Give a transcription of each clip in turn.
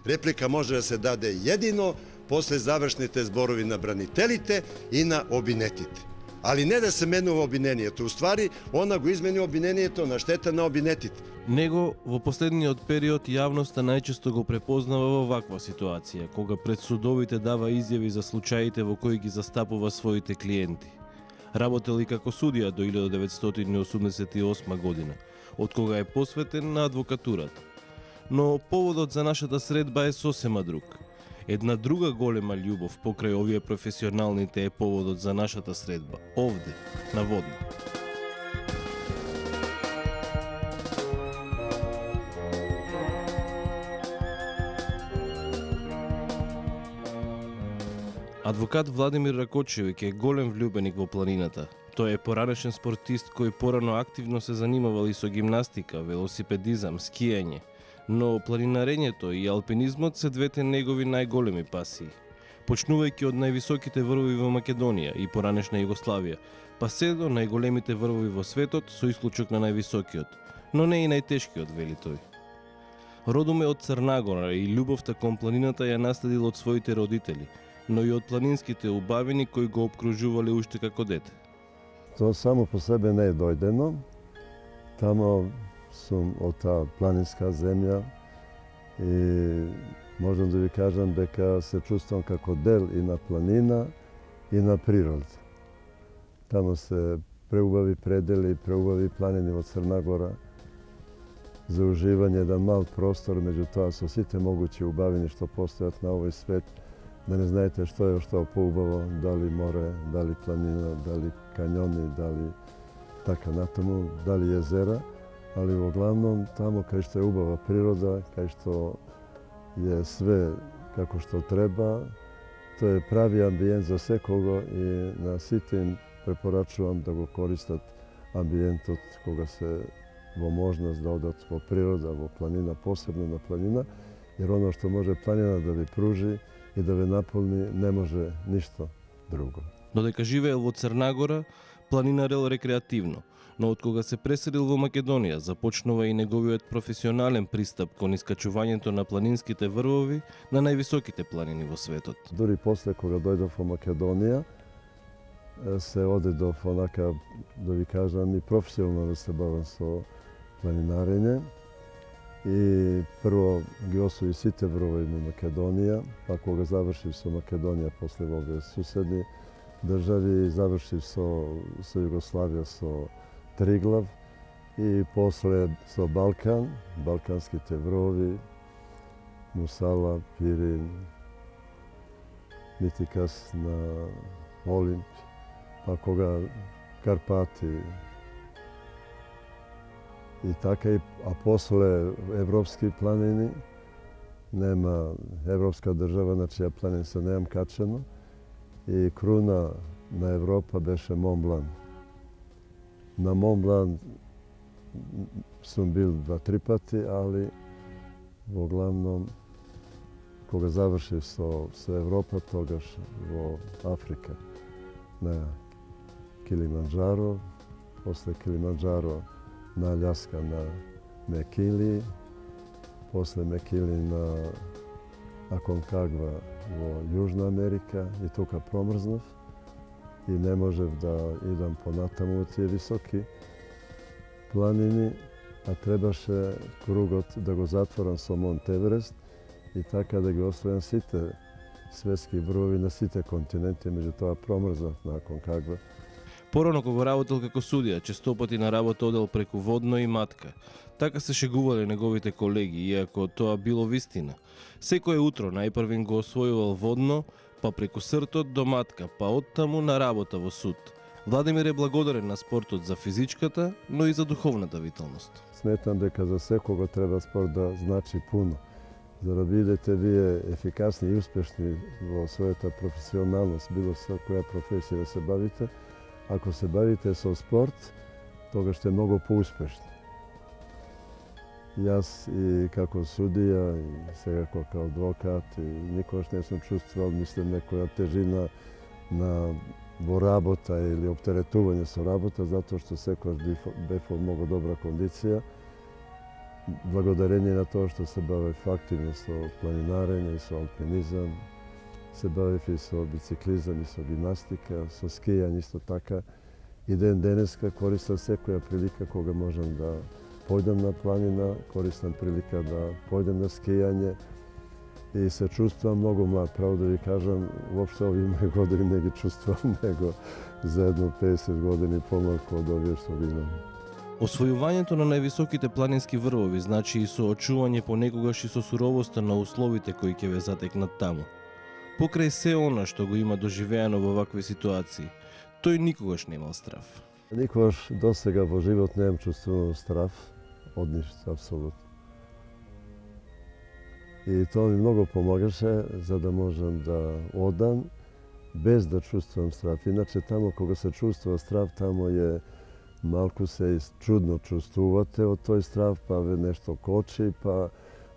Replika može da se dade jedino posle završne te zborovi na branitelite i na obinetite. Ali не да се менува обвинението. Уствари, она го измени обвинението на штета на обвинетите. Него во последниот период јавноста најчесто го препознава во ваква ситуација, кога пред судовите дава изјави за случаите во кои ги застапува своите клиенти. Работел и како судија до 1988 година, од кога е посветен на адвокатурата. Но поводот за нашата средба е сосема друг. Една друга голема љубов покрај овие професионалните е поводот за нашата средба, овде, на Водно. Адвокат Владимир Ракочевиќ е голем влюбеник во планината. Тој е поранешен спортист кој порано активно се занимавал и со гимнастика, велосипедизам, скијање. Но планинарењето и алпинизмот се двете негови најголеми пасии. Почнувајќи од највисоките врвови во Македонија и поранешна Југославија, па се до најголемите врвови во светот со исклучок на највисокиот, но не и најтешкиот, вели тој. Родом е од Црнагора и љубовта кон планината ја наследил од своите родители, но и од планинските убавини кои го обкружувале уште како дете. Тоа само по себе не е дојдено. Тамо сум од таа планинска земја и можам да ви кажам дека се чувствам како дел и на планина и на природа. Тамо се преубави предели и преубави планини во Црнагора за уживање еден мал простор, меѓутоа со сите могучи убавини што постојат на овој свет, да не знаете што е што поубаво, дали море, дали планина, дали канјони, дали така натаму, дали езера, али во главном тамо кај што е убава природа, кај што е све како што треба, тоа е прави амбиент за секого и на сите им препорачувам да го користат амбиентот кога се во можност да одат во природа, во планина, посебно на планина, jer ono što može planina da vi pruži i da ви наполни, не може ништо друго. Додека живеел во Црнагора, планинарел рекреативно, но од кога се преселил во Македонија, започнува и неговиот професионален пристап кон искачувањето на планинските врвови на највисоките планини во светот. Дури после кога дојдов во Македонија, се одедов онака, да ви кажам, и професионално да се бавам со планинарење. И прво ги освои сите врвови во Македонија, па кога завршив со Македонија после во овие суседни држави, завршив со Југославија со Триглав и после со Балкан, балканските врвови, Мусала, Пирин, Митикас на Олимп, па кога Карпати, и така, а после европски планини, нема европска држава на чија планин се неам качено, и круна на Европа беше Монблан. На Монблан сум бил 2-3 пати, али во главном кога завршив со Европа, тогаш во Африка на Килиманџаро, после Килиманџаро на Аљаска на Мекили, после Мекили на Аконкагва во Јужна Америка и тука промрзнав и не можев да идам понатаму од тие високи планини, а требаше кругот да го затворам со Монт Еверест и така да ги освојам сите светски врвови на сите континенти, меѓутоа промрзнав на Аконкагва. Порано кога работел како судија, честопати на работа одел преку Водно и Матка. Така се шегувале неговите колеги, иако тоа било вистина. Секое утро најпрвин го освојувал Водно, па преку Сртот до Матка, па оттаму на работа во суд. Владимир е благодарен на спортот за физичката, но и за духовната виталност. Сметам дека за секого треба спорт да значи пуно. За да бидете вие ефикасни и успешни во својата професионалност, било со која професија да се бавите, ако се бавите со спорт, тогаш сте многу поуспешни. Јас и како судија, и сега како адвокат, и никогаш не сум чувствувал, мислам, некоја тежина во работа или оптеретување со работа, затоа што секогаш бев во многу добра кондиција. Благодарение на тоа што се бавев активно со планинарење и со алпинизам, се бавев и со бициклизам и со гимнастика, со скијање исто така. И ден денеска користам секоја прилика кога можам да појдам на планина, користам прилика да појдем на скијање и се чувствувам многу млад. Право да ви кажам, воопшто овие мои години не ги чувствувам, него за едно 50 години помалку од овие што ги имам. Освојувањето на највисоките планински врвови значи и соочување понекогаш и со суровоста на условите кои ќе ве затекнат таму. Покрај се она што го има доживеано во вакви ситуации, тој никогаш немал страв. Никогаш досега во живот немам чувствувал страв од ништо, апсолутно. И тоа ми многу помогаше за да можам да одам без да чувствувам страв. Иначе тамо кога се чувствува страв, тамо е малку се чудно чувствувате од тој страв, па ве нешто кочи, па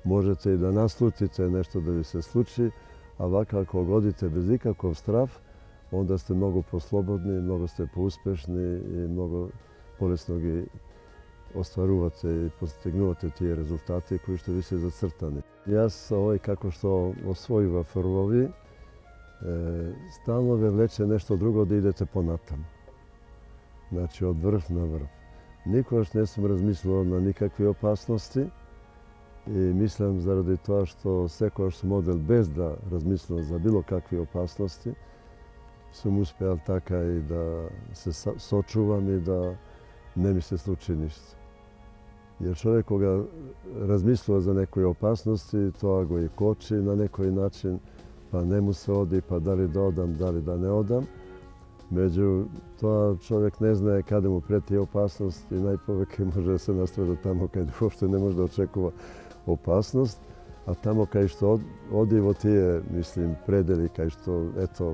можете и да наслутите нешто да ви се случи, а вака ако годите без никаков страв, онда сте многу послободни, многу сте поуспешни и многу полесно ги остварувате и постигнувате тие резултати кои што ви се зацртани. Јас овој како што освојува врвови, стално ве влече нешто друго да идете понатаму. Значи од врв на врв. Никогаш не сум размислувал на никакви опасности и мислам заради тоа што секогаш сум одел без да размислувам за било какви опасности, сум успеал така и да се сочувам и да не ми се случи ништо. Jer човек кога размислува за некои опасности, тоа го и кочи на некој начин, па не му се оди, па дали да одам, дали да не одам. Меѓу тоа човек не знае каде му прети опасност и најповеќе може да се настрада тамо каде воопшто не може да очекува опасност, а тамо кај што оди во тие, мислим, предели кај што ето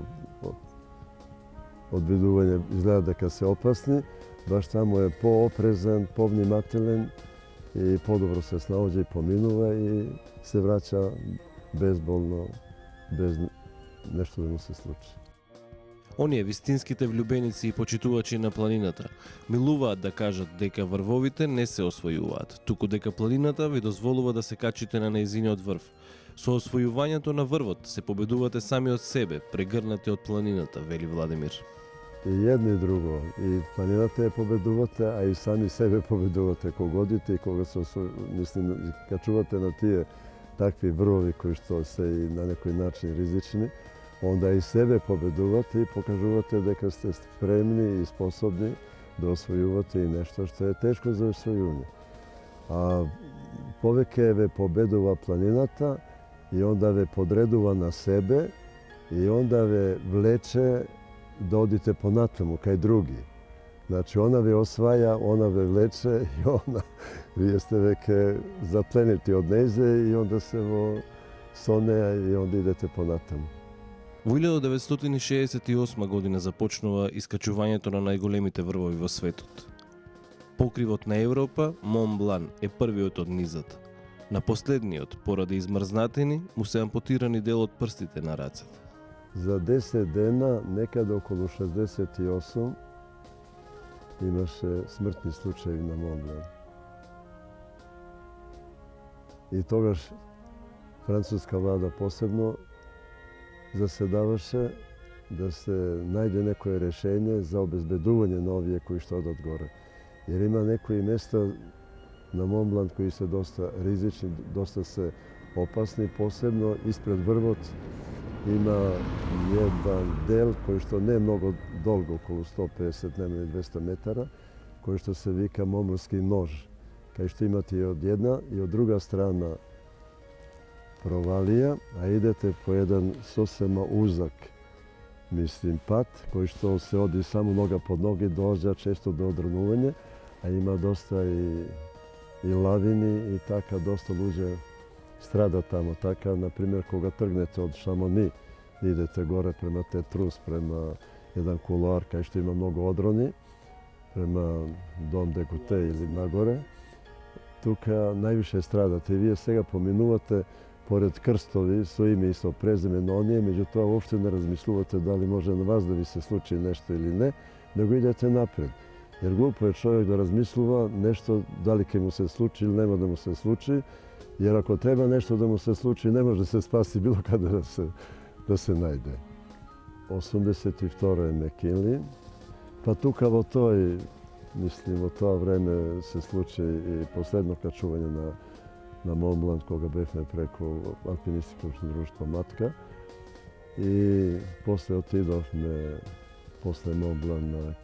одвидување изгледа дека се опасни, баш тамо е поопрезен, повнимателен и подобро се снаоѓа и поминува и се враќа безболно, без нешто да му се случи. Оние вистинските влюбеници и почитувачи на планината милуваат да кажат дека врвовите не се освојуваат, туку дека планината ви дозволува да се качите на нејзиниот врв. Со освојувањето на врвот се победувате сами од себе, прегрнати од планината, вели Владимир. И едно и друго. И планината ја победувате, а и сами себе победувате кога одите и кога се мислим, качувате на тие такви врвови кои што се и на некој начин ризични, онда и себе победувате и покажувате дека сте спремни и способни да освојувате и нешто што е тешко за освојување. А повеќе ве победува планината и онда ве подредува на себе и онда ве влече да одите понатаму кај други. Значи, она ве осваја, она ве влече и она, вие сте веќе запленети од нејзе и онда се со неа и онда идете понатаму. Во 1968 година започнува искачувањето на најголемите врвови во светот. Покривот на Европа, Мон Блан, е првиот од низата. На последниот, поради измрзнатини, му се ампутирани дел од прстите на рацете. За 10 дена, некаде околу 68, имаше смртни случаи на Мон Блан. И тогаш француска влада посебно заседаваше да се најде некое решение за обезбедување на овие кои што одат горе. Jer има некои места на Мон Блан кои се доста ризични, доста се опасни, посебно испред врвот има еден дел кој што не е многу долго, околу 150, нема 200 метара, кој што се вика Моморски нож, кај што имате и од една и од друга страна провалија, а идете по еден сосема узак mislim, pad, koji što se odi samo noga pod noge, dođe često do odronuvanja, a ima dosta i lavini i taka dosta luđe strada tamo. Taka, na primjer, koga trgnete od Šamoni, idete gore prema Tetrus, prema jedan kuloar, kaj što ima mnogo odroni, prema Dom de Gute ili nagore. Тука najviše stradate. Вие сега поминувате поред крстови со име и со презиме на оние, меѓутоа уопште не размислувате дали може на вас да ви се случи нешто или не, него идете напред. Jer glupo je čovjek da razmislува nešto da li će mu se sluči ili nema da mu se sluči, jer ako treba nešto da mu se sluči, ne može se spasti bilo kada da se najde. 82. je McKinley, pa тука во тој, mislim, во тоа време се случи и последно качување на Mont Blanc, кога бевме преку алпинистичко друштво Матка. И после отидовме, после Mont Blanc на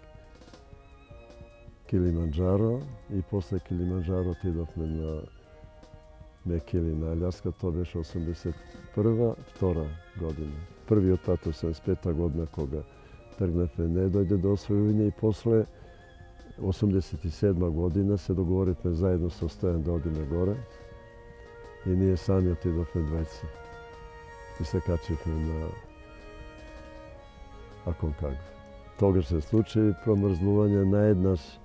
Килиманџаро и после Килиманџаро отидовме на Мекили на Алјаска, тоа беше 81-2 година. Првиот пат 85 година кога тргнавме не дојде до освојување и после 87 година се договоривме заедно со Стојан да одиме горе и ние сами отидовме двајца и се качивме на Аконкагва. Тогаш се случи промрзнување, наеднаш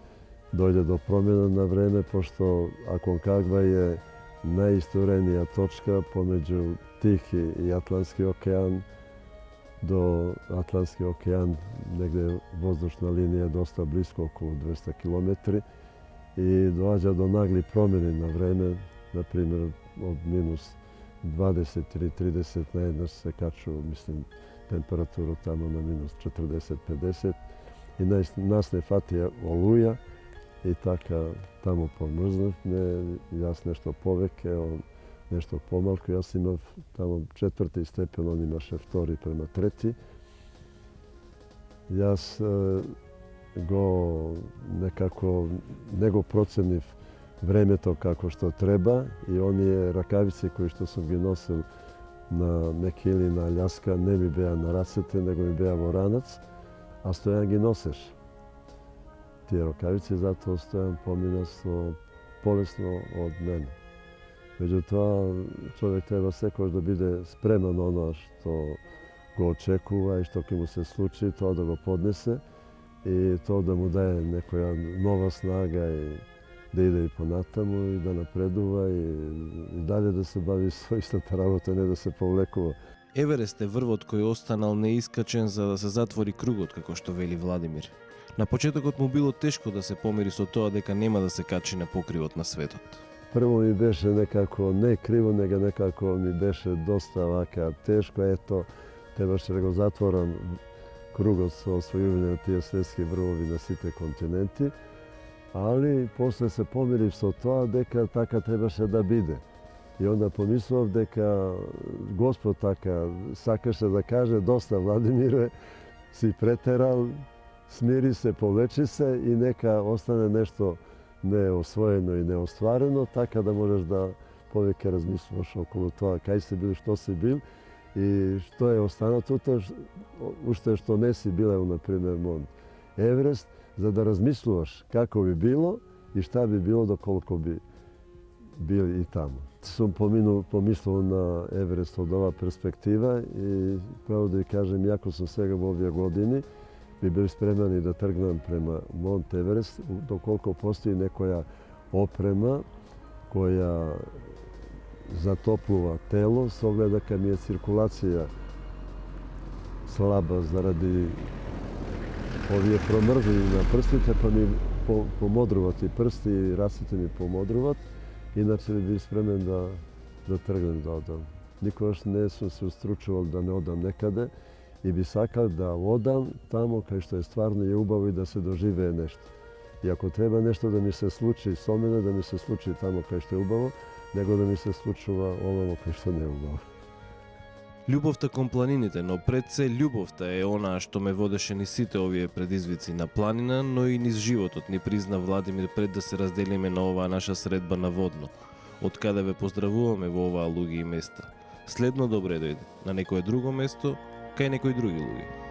дојде до промена на време, пошто Аконкагва е најистуренија точка помеѓу Тихи и Атлантски океан. До Атлантски океан негде воздушна линија доста близко, околу 200 км, и доаѓа до нагли промени на време, например од минус 20 или 30 наеднаш се качува, мислим, температура тамо на минус 40-50 и нас не фати олуја и така тамо помрзнавме, јас нешто повеќе, он нешто помалку. Јас имав тамо 4. степен, он имаше 2 према 3. Јас го некако не го проценив времето како што треба и оние ракавици кои што сум ги носил на Мекили на Алјаска не ми беа на рацете, него ми беа во ранец, а Стојан ги носеше. Тие ракавици, затоа Стојан помина полесно од мене. Меѓутоа, човек треба секојаш да биде спремен на оноа што го очекува и што ќе му се случи, тоа да го поднесе и тоа да му даде некоја нова снага и да иде и понатаму и да напредува и дале да се бави со истата работа, не да се повлекува. Еверест е врвот кој останал неискачен за да се затвори кругот, како што вели Владимир. На почетокот му било тешко да се помири со тоа дека нема да се качи на покривот на светот. Прво ми беше некако не криво, него некако ми беше доста вака тешко. Ето, требаше да го затворам кругот со освојување на тие светски врвови на сите континенти, али после се помирив со тоа дека така требаше да биде. И онда помислував дека Господ така сакаше да каже доста, Владимире, си претерал, смири се, повлечи се и нека остане нешто неосвоено и неостварено, така да можеш да повеќе размислуваш околу тоа кај си бил, што си бил и што е останатото, уште што не си билел, например, Монт Еверест, за да размислуваш како би било и шта би било доколку би бил и таму. Сум помислил на Еверест од оваа перспектива и право да ви кажем, јако сум сега во овие години, би бил спремен и да тргнам према Монт Еверест, доколку постои некоја опрема која затоплува тело, со оглед дека ми е циркулација слаба заради овие промрзини на прстите, па ми помодруват и прсти и раците ми помодруват, иначе би бил спремен да тргнем да одам. Никогаш не сум се устручувал да не одам некаде и би сакал да одам тамо кај што е стварно и убаво и да се доживее нешто. И ако треба нешто да ми се случи со мене, да ми се случи тамо кај што е убаво, него да ми се случува овамо кај што не е убаво. Љубовта кон планините, но пред се љубовта е онаа што ме водеше ни сите овие предизвици на планина, но и низ животот, ни призна Владимир пред да се разделиме на оваа наша средба на водно. Од каде ве поздравуваме во оваа луѓе и места. Следно добре дојде на некое друго место, кај некои други луѓе.